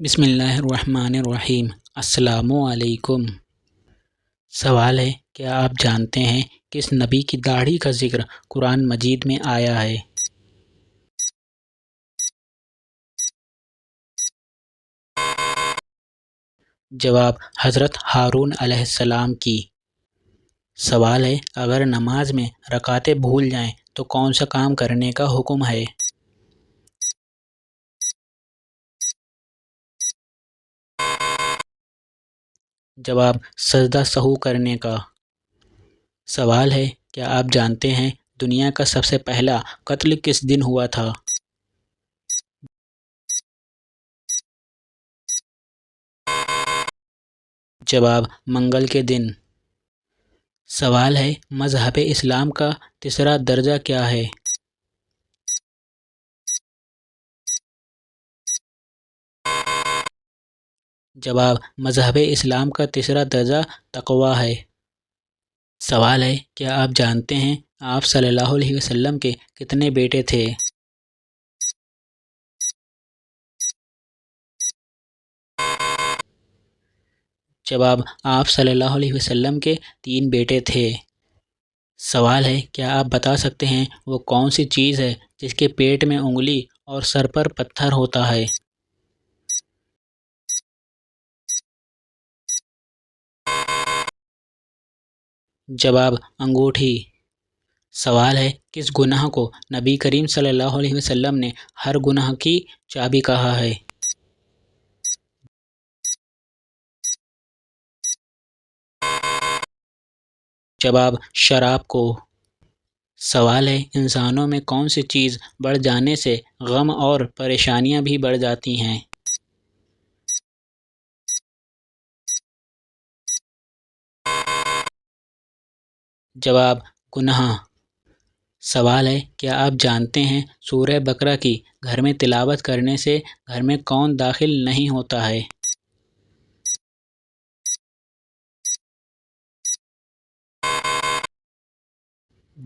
बिस्मिल्लाहिर्रहमानिर्रहीम। अस्सलामु अलैकुम। सवाल है, क्या आप जानते हैं किस नबी की दाढ़ी का जिक्र कुरान मजीद में आया है? जवाब, हज़रत हारून अलैहिस्सलाम की। सवाल है, अगर नमाज में रकातें भूल जाएं तो कौन सा काम करने का हुक्म है? जवाब, सजदा सहू करने का। सवाल है, क्या आप जानते हैं दुनिया का सबसे पहला कत्ल किस दिन हुआ था? जवाब, मंगल के दिन। सवाल है, मज़हब इस्लाम का तीसरा दर्जा क्या है? जवाब, मज़हब इस्लाम का तीसरा दर्जा तक़वा है। सवाल है, क्या आप जानते हैं आप सल्लल्लाहु अलैहि वसल्लम के कितने बेटे थे? जवाब, आप सल्लल्लाहु अलैहि वसल्लम के 3 बेटे थे। सवाल है, क्या आप बता सकते हैं वो कौन सी चीज़ है जिसके पेट में उंगली और सर पर पत्थर होता है? जवाब, अंगूठी। सवाल है, किस गुनाह को नबी करीम सल्लल्लाहु अलैहि वसल्लम ने हर गुनाह की चाबी कहा है? जवाब, शराब को। सवाल है, इंसानों में कौन सी चीज़ बढ़ जाने से गम और परेशानियां भी बढ़ जाती हैं? जवाब, गुनाह। सवाल है, क्या आप जानते हैं सूरह बकरा की घर में तिलावत करने से घर में कौन दाखिल नहीं होता है?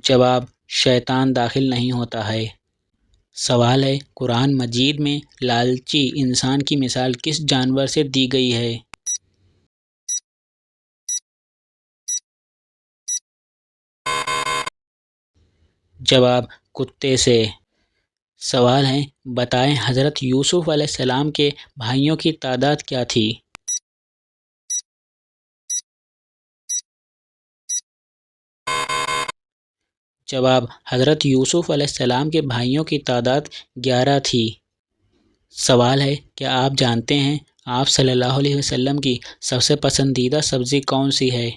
जवाब, शैतान दाखिल नहीं होता है। सवाल है, कुरान मजीद में लालची इंसान की मिसाल किस जानवर से दी गई है? जवाब, कुत्ते से। सवाल है, बताएं हज़रत यूसुफ़ अलैहिस्सलाम के भाइयों की तादाद क्या थी? जवाब, हज़रत यूसुफ़ अलैहिस्सलाम के भाइयों की तादाद 11 थी। सवाल है, क्या आप जानते हैं आप सल्लल्लाहु अलैहि वसल्लम की सबसे पसंदीदा सब्ज़ी कौन सी है?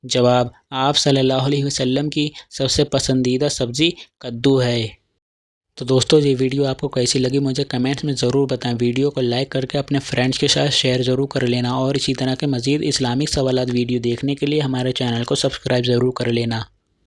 जवाब, आप सल्लल्लाहु अलैहि वसल्लम की सबसे पसंदीदा सब्ज़ी कद्दू है। तो दोस्तों, ये वीडियो आपको कैसी लगी मुझे कमेंट्स में ज़रूर बताएं। वीडियो को लाइक करके अपने फ्रेंड्स के साथ शेयर ज़रूर कर लेना और इसी तरह के मज़ीद इस्लामिक सवालात वीडियो देखने के लिए हमारे चैनल को सब्सक्राइब ज़रूर कर लेना।